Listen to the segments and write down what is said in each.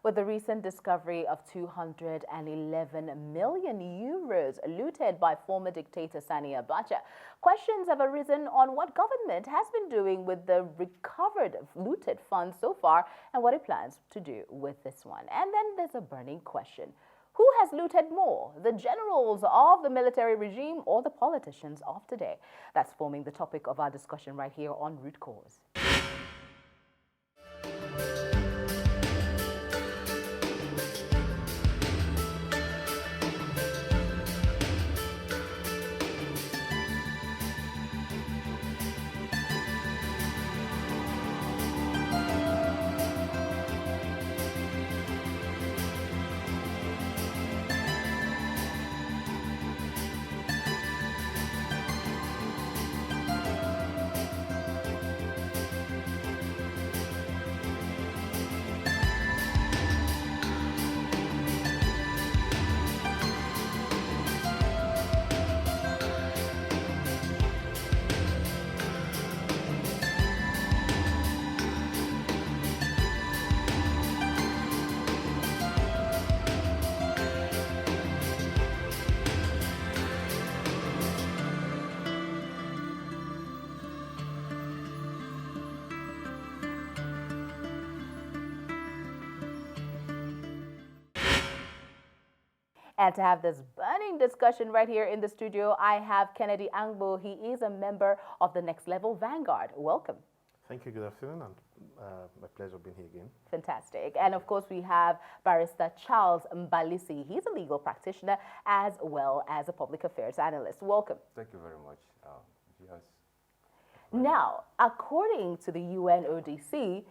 with the recent discovery of 211 million euros looted by former dictator Sani Abacha. Questions have arisen on what government has been doing with the recovered looted funds so far and what it plans to do with this one. And then there's a burning question. Who has looted more, the generals of the military regime or the politicians of today? That's forming the topic of our discussion right here on Root Cause. And to have this burning discussion right here in the studio, I have Kennedy Angbo. He is a member of the Next Level Vanguard. Welcome. Thank you. Good afternoon, and my pleasure being here again. Fantastic. And of course, we have Barrister Charles Mbalisi. He's a legal practitioner as well as a public affairs analyst. Welcome. Thank you very much. Yes. Now, according to the UNODC,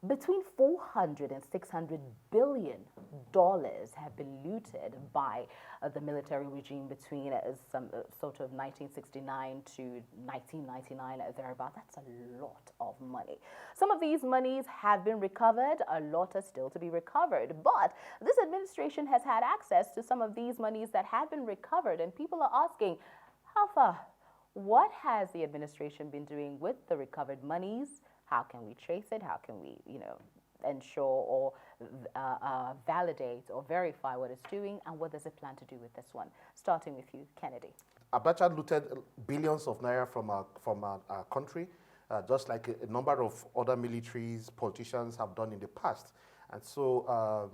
between 400 and 600 billion dollars have been looted by the military regime between some sort of 1969 to 1999, thereabout. That's a lot of money. Some of these monies have been recovered. A lot are still to be recovered. But this administration has had access to some of these monies that have been recovered, and people are asking, how far? What has the administration been doing with the recovered monies? How can we trace it? How can we, ensure or validate or verify what it's doing? And what does it plan to do with this one? Starting with you, Kennedy. Abacha looted billions of naira from our country, just like a number of other militaries, politicians have done in the past. And so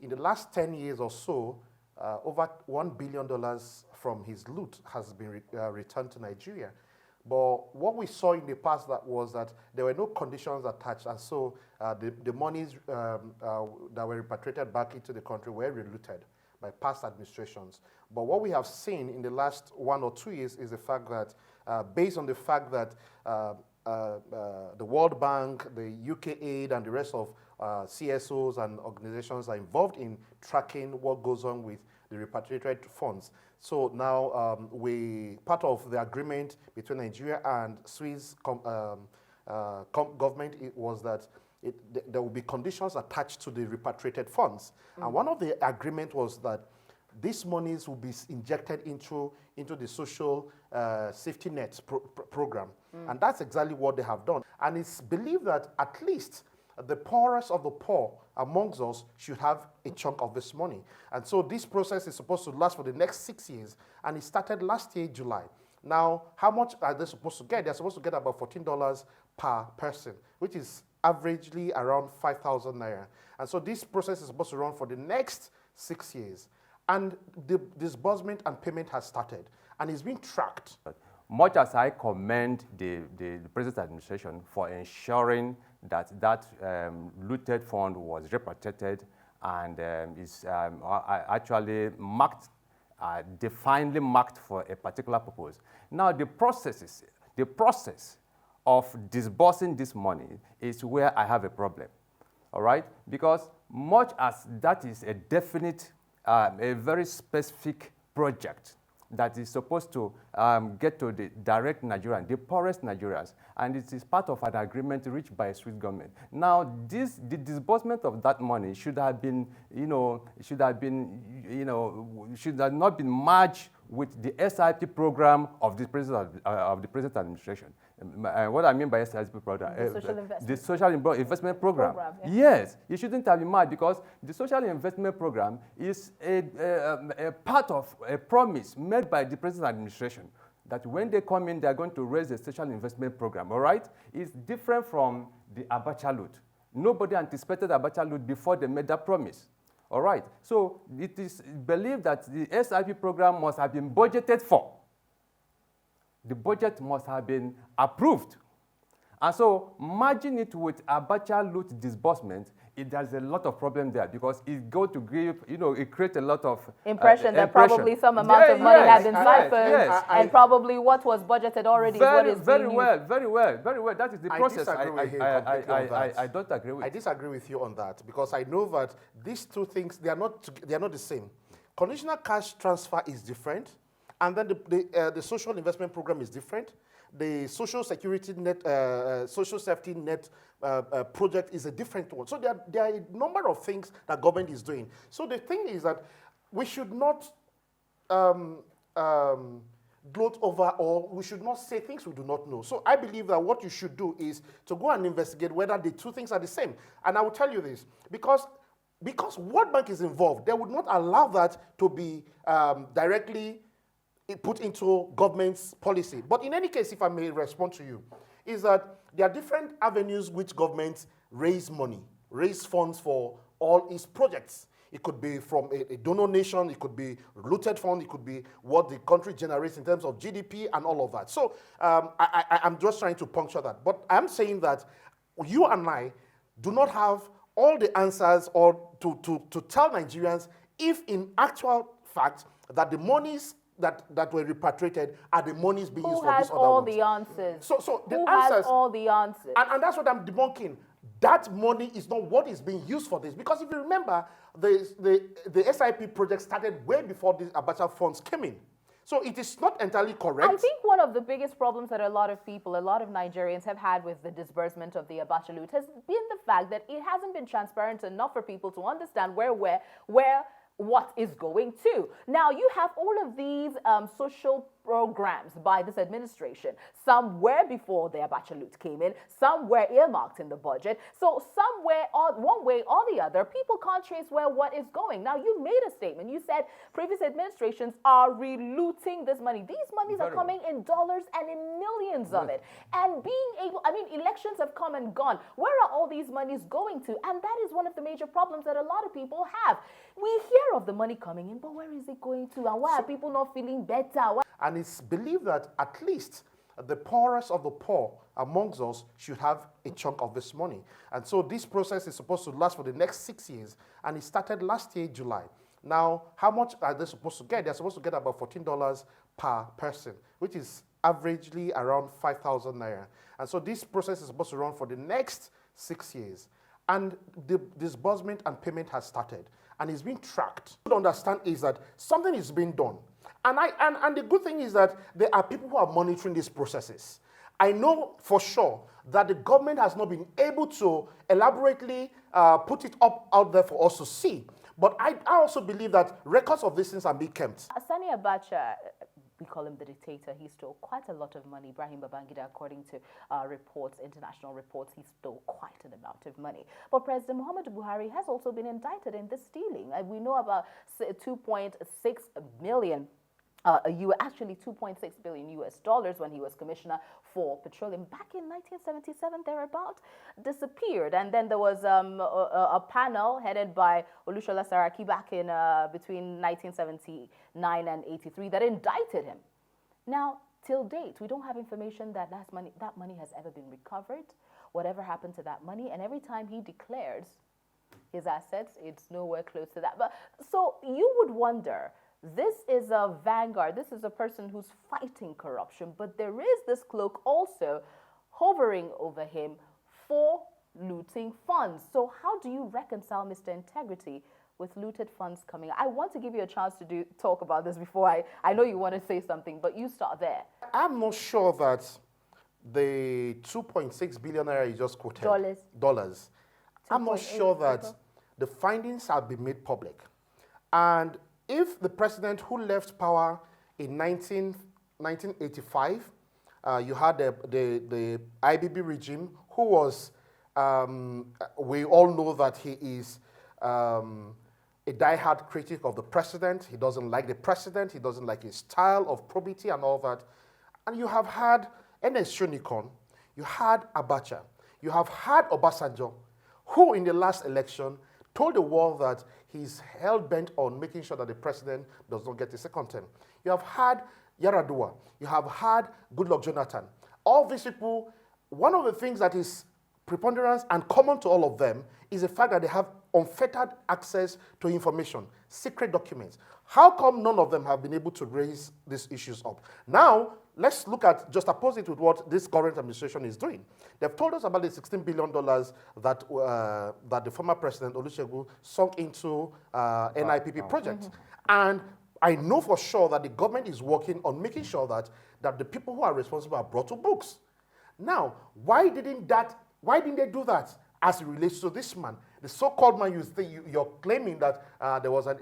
in the last 10 years or so, over $1 billion from his loot has been returned to Nigeria. But what we saw in the past was that there were no conditions attached, and so the monies that were repatriated back into the country were relooted by past administrations. But what we have seen in the last 1 or 2 years is the fact that, based on the fact that the World Bank, the UK Aid, and the rest of CSOs and organizations are involved in tracking what goes on with the repatriated funds. So now part of the agreement between Nigeria and Swiss government was that there will be conditions attached to the repatriated funds. And one of the agreement was that these monies will be injected into the social safety net program. And that's exactly what they have done. And it's believed that at least the poorest of the poor amongst us should have a chunk of this money. And so this process is supposed to last for the next 6 years, and it started last year, July. Now, how much are they supposed to get? They're supposed to get about $14 per person, which is averagely around 5,000 naira. And so this process is supposed to run for the next 6 years. And the disbursement and payment has started, and it's being tracked. Much as I commend the present administration for ensuring that looted fund was repatriated and is actually marked, definedly marked for a particular purpose. Now the process of disbursing this money is where I have a problem, all right? Because much as that is a definite, a very specific project that is supposed to get to the direct Nigerian, the poorest Nigerians, and it is part of an agreement reached by a Swiss government. Now, the disbursement of that money should have been, should have not been merged with the SIP program of the present administration. What I mean by SIP program, the social investment program. Yeah. Yes, you shouldn't have been mad because the social investment program is a part of a promise made by the present administration that when they come in, they are going to raise the social investment program, all right? It's different from the Abacha loot. Nobody anticipated Abacha loot before they made that promise. All right, so it is believed that the SIP program must have been budgeted for. The budget must have been approved. And so merging it with Abacha loot disbursement, there's a lot of problem there because it's going to give, it creates a lot of impression that probably some amount of money has been siphoned and probably what was budgeted already is what is being used. Very well. That is the process. I don't agree with. I disagree with you on that because I know that these two things, they are not the same. Conditional cash transfer is different, and then the social investment program is different. The social security net, social safety net project is a different one. So there are a number of things that government is doing. So the thing is that we should not gloat over, or we should not say things we do not know. So I believe that what you should do is to go and investigate whether the two things are the same. And I will tell you this, because World Bank is involved, they would not allow that to be directly put into government's policy. But in any case, if I may respond to you, is that there are different avenues which governments raise money, raise funds for all its projects. It could be from a donor nation, it could be looted fund, it could be what the country generates in terms of GDP and all of that. So I'm just trying to puncture that. But I'm saying that you and I do not have all the answers or to tell Nigerians if in actual fact that the monies that were repatriated are the monies being used for this other all ones. the answers? So the Who answers, has all the answers? and that's what I'm debunking. That money is not what is being used for this. Because if you remember, the SIP project started way before these Abacha funds came in. So it is not entirely correct. I think one of the biggest problems that a lot of people, a lot of Nigerians have had with the disbursement of the Abacha loot has been the fact that it hasn't been transparent enough for people to understand where what is going to. Now, you have all of these social programs by this administration. Some were before the Abacha loot came in, some were earmarked in the budget. So somewhere, one way or the other, people can't trace where what is going. Now, you made a statement. You said previous administrations are relooting this money. These monies are coming in dollars and in millions of it. And being able, elections have come and gone. Where are all these monies going to? And that is one of the major problems that a lot of people have. We hear of the money coming in, but where is it going to? And why are people not feeling better? And it's believed that at least the poorest of the poor amongst us should have a chunk of this money. And so this process is supposed to last for the next 6 years, and it started last year, July. Now, how much are they supposed to get? They're supposed to get about $14 per person, which is averagely around 5,000 naira. And so this process is supposed to run for the next 6 years. And the disbursement and payment has started, and it's being tracked. What to understand is that something is being done. And the good thing is that there are people who are monitoring these processes. I know for sure that the government has not been able to elaborately put it out there for us to see. But I also believe that records of these things are being kept. Sani Abacha, we call him the dictator, he stole quite a lot of money. Ibrahim Babangida, according to reports, international reports, he stole quite an amount of money. But President Muhammadu Buhari has also been indicted in this stealing. We know about 2.6 million. Actually 2.6 billion US dollars when he was commissioner for petroleum back in 1977, thereabout, disappeared. And then there was a panel headed by Olushola Saraki back in between 1979 and 83 that indicted him. Now, till date, we don't have information that that money has ever been recovered, whatever happened to that money, and every time he declares his assets, it's nowhere close to that. But so you would wonder, this is a vanguard. This is a person who's fighting corruption, but there is this cloak also hovering over him for looting funds. So how do you reconcile Mr. Integrity with looted funds coming? I want to give you a chance to talk about this before I know you want to say something, but you start there. I'm not sure that the 2.6 billion naira you just quoted. Dollars. I'm not sure that the findings have been made public. And if the president who left power In 1985, you had the IBB regime, who was, we all know that he is a diehard critic of the president. He doesn't like the president. He doesn't like his style of probity and all that. And you have had Ernest Shonikon, you had Abacha, you have had Obasanjo, who in the last election told the world that he's hell-bent on making sure that the president does not get a second term. You have had Yaradua, you have had Goodluck Jonathan. All these people, one of the things that is preponderance and common to all of them is the fact that they have unfettered access to information, secret documents. How come none of them have been able to raise these issues up? Now, let's look at, just opposite with what this current administration is doing. They've told us about the $16 billion that, that the former president, Olusegun, sunk into NIPP project. And I know for sure that the government is working on making sure that the people who are responsible are brought to books. Now, why didn't they do that as it relates to this man? The so-called man, you're claiming that there was a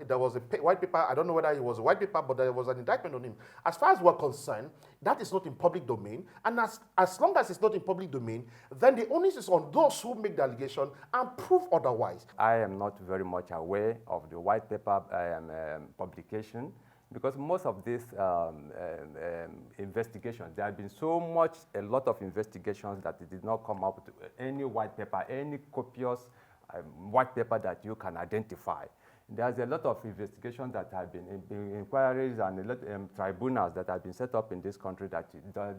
white paper. I don't know whether it was a white paper, but there was an indictment on him. As far as we're concerned, that is not in public domain. And as long as it's not in public domain, then the onus is on those who make the allegation and prove otherwise. I am not very much aware of the white paper publication, because most of these investigations, there have been a lot of investigations that it did not come up with any white paper, any copious white paper that you can identify. There's a lot of investigations that have been inquiries and a lot tribunals that have been set up in this country that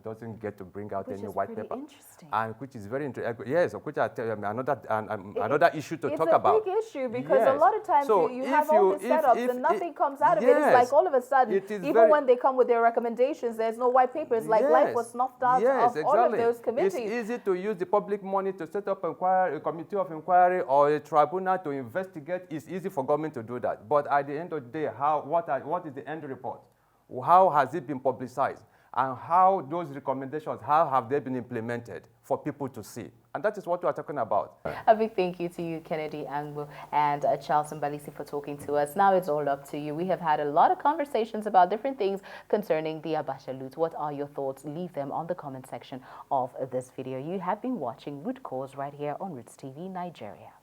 doesn't get to bring out any white paper. Interesting. And which is very interesting. Yes, which I tell you, another issue to talk about. It's a big issue because yes. a lot of times so you have all these setups and nothing comes out of it. It's like all of a sudden, even when they come with their recommendations, there's no white paper. It's like life was snuffed out of all of those committees. It's easy to use the public money to set up a committee of inquiry or a tribunal to investigate. It's easy for government to do that. But at the end of the day, what is the end report? How has it been publicized? And how those recommendations, how have they been implemented for people to see? And that is what we are talking about. A big thank you to you, Kennedy Angbo and Charles Mbalisi, for talking to us. Now it's all up to you. We have had a lot of conversations about different things concerning the Abacha loot. What are your thoughts? Leave them on the comment section of this video. You have been watching Root Cause right here on Rootstv Nigeria.